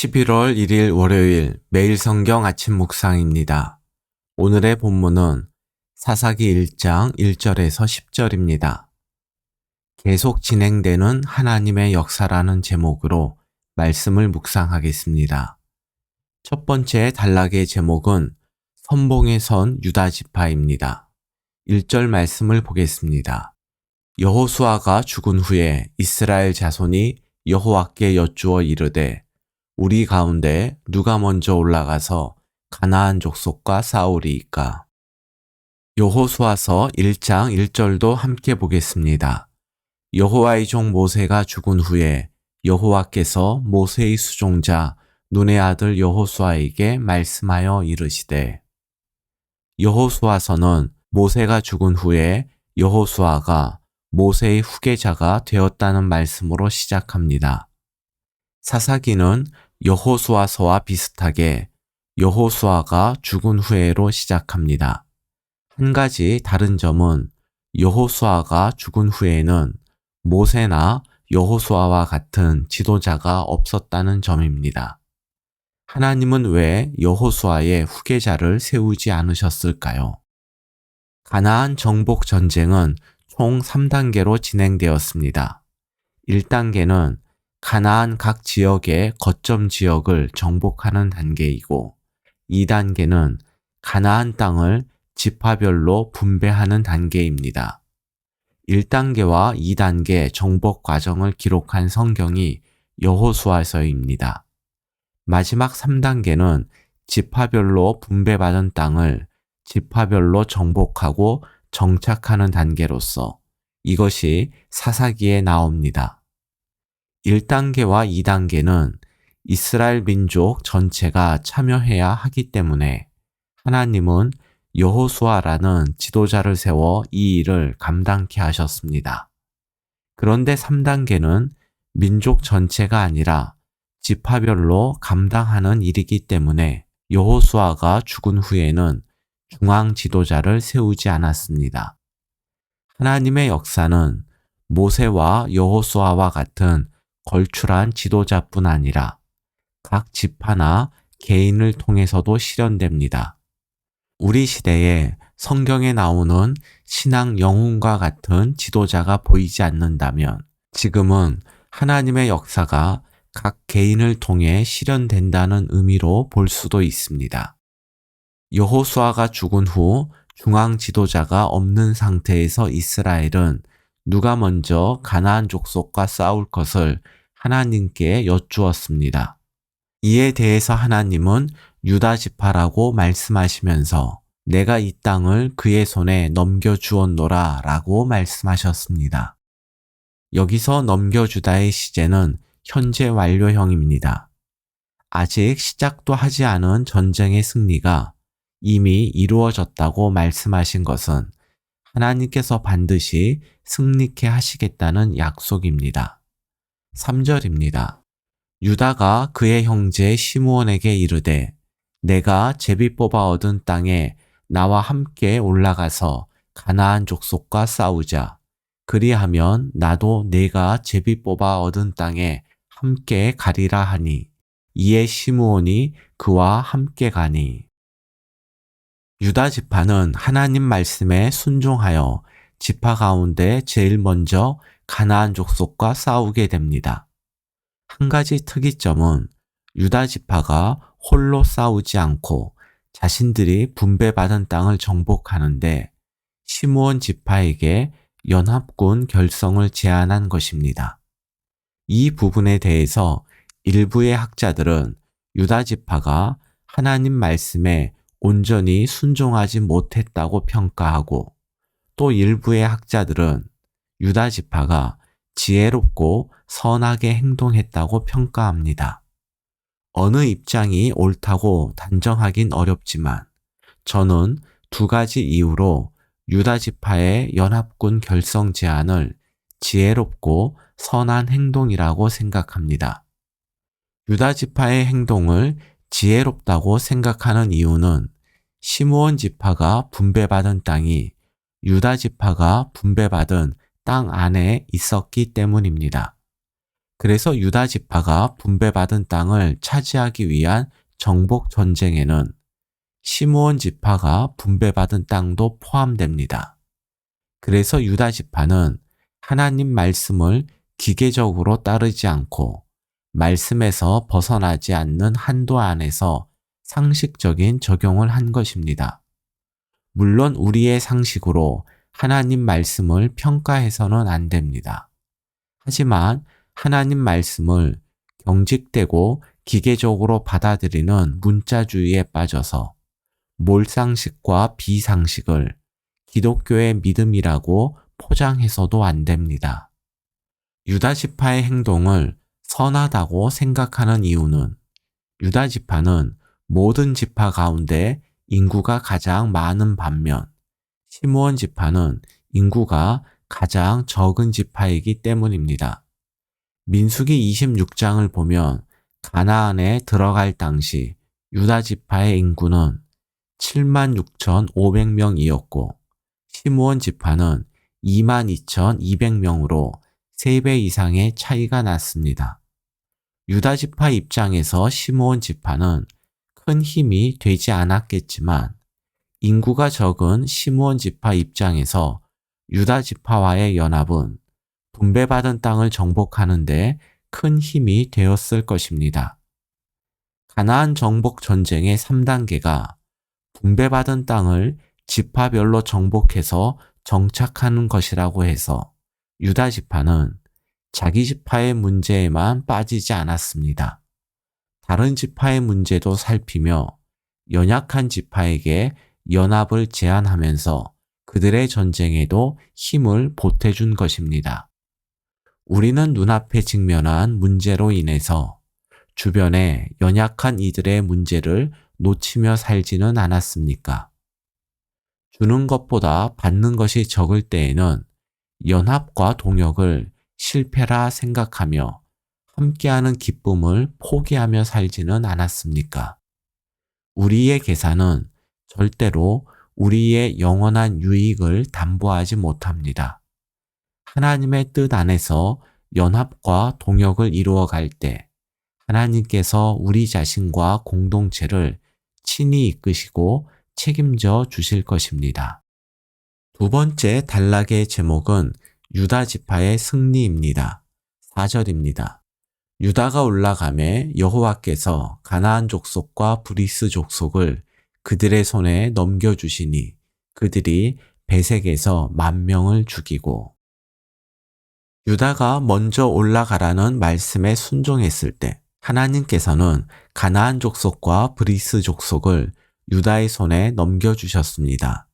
11월 1일 월요일 매일 성경 아침 묵상입니다. 오늘의 본문은 사사기 1장 1절에서 10절입니다. 계속 진행되는 하나님의 역사라는 제목으로 말씀을 묵상하겠습니다. 첫 번째 단락의 제목은 선봉에 선 유다 지파입니다. 1절 말씀을 보겠습니다. 여호수아가 죽은 후에 이스라엘 자손이 여호와께 여쭈어 이르되 우리 가운데 누가 먼저 올라가서 가나안 족속과 싸우리이까. 여호수아서 1장 1절도 함께 보겠습니다. 여호와의 종 모세가 죽은 후에 여호와께서 모세의 수종자 눈의 아들 여호수아에게 말씀하여 이르시되. 여호수아서는 모세가 죽은 후에 여호수아가 모세의 후계자가 되었다는 말씀으로 시작합니다. 사사기는 여호수아서와 비슷하게 여호수아가 죽은 후에로 시작합니다. 한 가지 다른 점은 여호수아가 죽은 후에는 모세나 여호수아와 같은 지도자가 없었다는 점입니다. 하나님은 왜 여호수아의 후계자를 세우지 않으셨을까요? 가나안 정복 전쟁은 총 3단계로 진행되었습니다. 1단계는 가나안 각 지역의 거점 지역을 정복하는 단계이고 2단계는 가나안 땅을 지파별로 분배하는 단계입니다. 1단계와 2단계 정복 과정을 기록한 성경이 여호수아서입니다. 마지막 3단계는 지파별로 분배받은 땅을 지파별로 정복하고 정착하는 단계로서 이것이 사사기에 나옵니다. 1단계와 2단계는 이스라엘 민족 전체가 참여해야 하기 때문에 하나님은 여호수아라는 지도자를 세워 이 일을 감당케 하셨습니다. 그런데 3단계는 민족 전체가 아니라 지파별로 감당하는 일이기 때문에 여호수아가 죽은 후에는 중앙 지도자를 세우지 않았습니다. 하나님의 역사는 모세와 여호수아와 같은 걸출한 지도자뿐 아니라 각 지파나 개인을 통해서도 실현됩니다. 우리 시대에 성경에 나오는 신앙 영웅과 같은 지도자가 보이지 않는다면 지금은 하나님의 역사가 각 개인을 통해 실현된다는 의미로 볼 수도 있습니다. 여호수아가 죽은 후 중앙 지도자가 없는 상태에서 이스라엘은 누가 먼저 가나안 족속과 싸울 것을 하나님께 여쭈었습니다. 이에 대해서 하나님은 유다 지파라고 말씀하시면서 내가 이 땅을 그의 손에 넘겨주었노라 라고 말씀하셨습니다. 여기서 넘겨주다의 시제는 현재 완료형입니다. 아직 시작도 하지 않은 전쟁의 승리가 이미 이루어졌다고 말씀하신 것은 하나님께서 반드시 승리케 하시겠다는 약속입니다. 3절입니다. 유다가 그의 형제 시므온에게 이르되 내가 제비 뽑아 얻은 땅에 나와 함께 올라가서 가나안 족속과 싸우자. 그리하면 나도 내가 제비 뽑아 얻은 땅에 함께 가리라 하니 이에 시므온이 그와 함께 가니. 유다 지파는 하나님 말씀에 순종하여 지파 가운데 제일 먼저 가나안 족속과 싸우게 됩니다. 한 가지 특이점은 유다 지파가 홀로 싸우지 않고 자신들이 분배받은 땅을 정복하는데 시므온 지파에게 연합군 결성을 제안한 것입니다. 이 부분에 대해서 일부의 학자들은 유다 지파가 하나님 말씀에 온전히 순종하지 못했다고 평가하고 또 일부의 학자들은 유다 지파가 지혜롭고 선하게 행동했다고 평가합니다. 어느 입장이 옳다고 단정하긴 어렵지만 저는 두 가지 이유로 유다 지파의 연합군 결성 제안을 지혜롭고 선한 행동이라고 생각합니다. 유다 지파의 행동을 지혜롭다고 생각하는 이유는 시므온 지파가 분배받은 땅이 유다 지파가 분배받은 땅 안에 있었기 때문입니다. 그래서 유다 지파가 분배받은 땅을 차지하기 위한 정복 전쟁에는 시므온 지파가 분배받은 땅도 포함됩니다. 그래서 유다 지파는 하나님 말씀을 기계적으로 따르지 않고 말씀에서 벗어나지 않는 한도 안에서 상식적인 적용을 한 것입니다. 물론 우리의 상식으로 하나님 말씀을 평가해서는 안 됩니다. 하지만 하나님 말씀을 경직되고 기계적으로 받아들이는 문자주의에 빠져서 몰상식과 비상식을 기독교의 믿음이라고 포장해서도 안 됩니다. 유다 지파의 행동을 선하다고 생각하는 이유는 유다 지파는 모든 지파 가운데 인구가 가장 많은 반면 시므온 지파는 인구가 가장 적은 지파이기 때문입니다. 민수기 26장을 보면 가나안에 들어갈 당시 유다 지파의 인구는 76,500명이었고 시므온 지파는 22,200명으로 3배 이상의 차이가 났습니다. 유다 지파 입장에서 시므온 지파는 큰 힘이 되지 않았겠지만 인구가 적은 시므온 지파 입장에서 유다 지파와의 연합은 분배받은 땅을 정복하는 데 큰 힘이 되었을 것입니다. 가나안 정복 전쟁의 3단계가 분배받은 땅을 지파별로 정복해서 정착하는 것이라고 해서 유다 지파는 자기 지파의 문제에만 빠지지 않았습니다. 다른 지파의 문제도 살피며 연약한 지파에게 연합을 제안하면서 그들의 전쟁에도 힘을 보태준 것입니다. 우리는 눈앞에 직면한 문제로 인해서 주변에 연약한 이들의 문제를 놓치며 살지는 않았습니까? 주는 것보다 받는 것이 적을 때에는 연합과 동역을 실패라 생각하며 함께하는 기쁨을 포기하며 살지는 않았습니까? 우리의 계산은 절대로 우리의 영원한 유익을 담보하지 못합니다. 하나님의 뜻 안에서 연합과 동역을 이루어 갈 때 하나님께서 우리 자신과 공동체를 친히 이끄시고 책임져 주실 것입니다. 두 번째 단락의 제목은 유다 지파의 승리입니다. 4절입니다. 유다가 올라가매 여호와께서 가나안 족속과 브리스 족속을 그들의 손에 넘겨주시니 그들이 베색에서 10,000명을 죽이고 유다가 먼저 올라가라는 말씀에 순종했을 때 하나님께서는 가나안 족속과 브리스 족속을 유다의 손에 넘겨주셨습니다.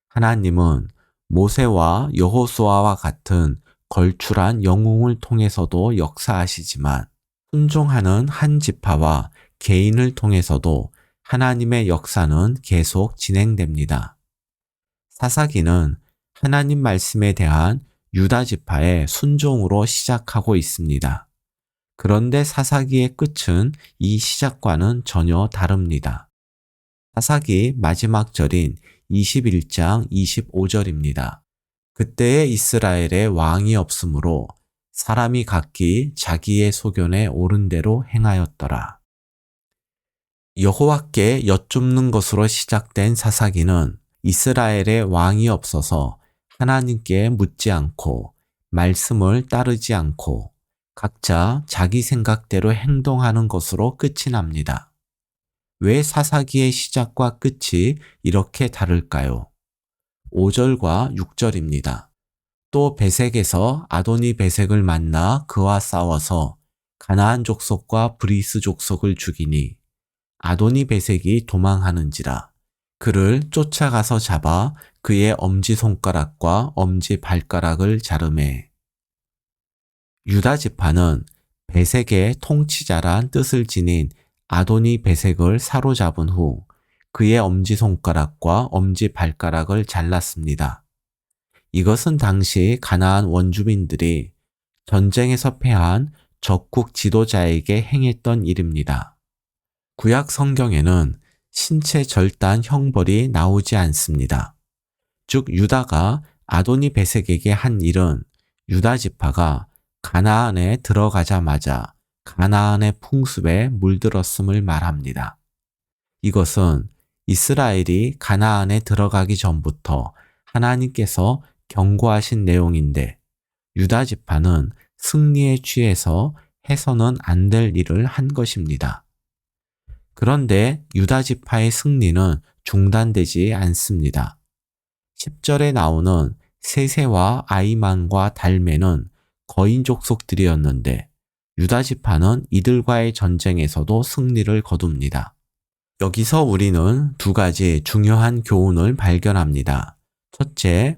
하나님은 모세와 여호수아와 같은 걸출한 영웅을 통해서도 역사하시지만 순종하는 한 지파와 개인을 통해서도 하나님의 역사는 계속 진행됩니다. 사사기는 하나님 말씀에 대한 유다 지파의 순종으로 시작하고 있습니다. 그런데 사사기의 끝은 이 시작과는 전혀 다릅니다. 사사기 마지막 절인 21장 25절입니다. 그때에 이스라엘에 왕이 없으므로 사람이 각기 자기의 소견에 옳은 대로 행하였더라. 여호와께 여쭙는 것으로 시작된 사사기는 이스라엘에 왕이 없어서 하나님께 묻지 않고 말씀을 따르지 않고 각자 자기 생각대로 행동하는 것으로 끝이 납니다. 왜 사사기의 시작과 끝이 이렇게 다를까요? 5절과 6절입니다. 또 베색에서 아도니 베색을 만나 그와 싸워서 가나안 족속과 브리스 족속을 죽이니 아도니 베색이 도망하는지라 그를 쫓아가서 잡아 그의 엄지손가락과 엄지발가락을 자르매 유다 지파는 베색의 통치자란 뜻을 지닌 아도니 베색을 사로잡은 후 그의 엄지손가락과 엄지발가락을 잘랐습니다. 이것은 당시 가나안 원주민들이 전쟁에서 패한 적국 지도자에게 행했던 일입니다. 구약 성경에는 신체 절단 형벌이 나오지 않습니다. 즉 유다가 아도니 베색에게 한 일은 유다 지파가 가나안에 들어가자마자 가나안의 풍습에 물들었음을 말합니다. 이것은 이스라엘이 가나안에 들어가기 전부터 하나님께서 경고하신 내용인데 유다 지파는 승리에 취해서 해서는 안 될 일을 한 것입니다. 그런데 유다 지파의 승리는 중단되지 않습니다. 10절에 나오는 세세와 아이만과 달메는 거인 족속들이었는데 유다 지파는 이들과의 전쟁에서도 승리를 거둡니다. 여기서 우리는 두 가지 중요한 교훈을 발견합니다. 첫째,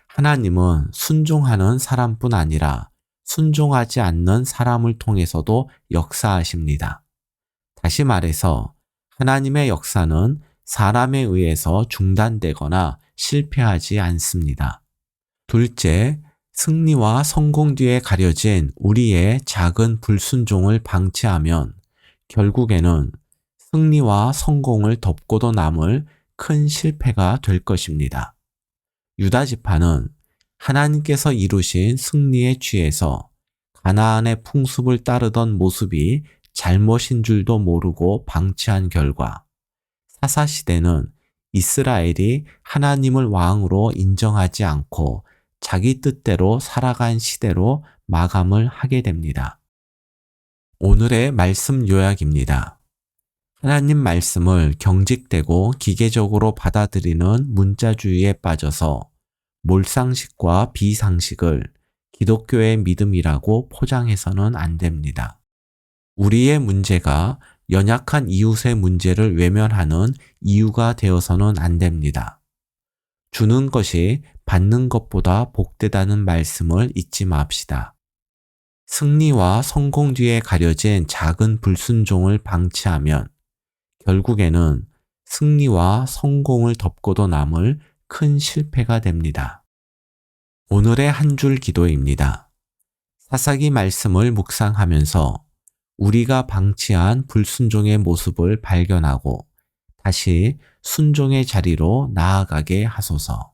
하나님은 순종하는 사람뿐 아니라 순종하지 않는 사람을 통해서도 역사하십니다. 다시 말해서 하나님의 역사는 사람에 의해서 중단되거나 실패하지 않습니다. 둘째, 승리와 성공 뒤에 가려진 우리의 작은 불순종을 방치하면 결국에는 승리와 성공을 덮고도 남을 큰 실패가 될 것입니다. 유다 지파는 하나님께서 이루신 승리에 취해서 가나안의 풍습을 따르던 모습이 잘못인 줄도 모르고 방치한 결과 사사시대는 이스라엘이 하나님을 왕으로 인정하지 않고 자기 뜻대로 살아간 시대로 마감을 하게 됩니다. 오늘의 말씀 요약입니다. 하나님 말씀을 경직되고 기계적으로 받아들이는 문자주의에 빠져서 몰상식과 비상식을 기독교의 믿음이라고 포장해서는 안 됩니다. 우리의 문제가 연약한 이웃의 문제를 외면하는 이유가 되어서는 안 됩니다. 주는 것이 받는 것보다 복되다는 말씀을 잊지 맙시다. 승리와 성공 뒤에 가려진 작은 불순종을 방치하면 결국에는 승리와 성공을 덮고도 남을 큰 실패가 됩니다. 오늘의 한 줄 기도입니다. 사사기 말씀을 묵상하면서 우리가 방치한 불순종의 모습을 발견하고 다시 순종의 자리로 나아가게 하소서.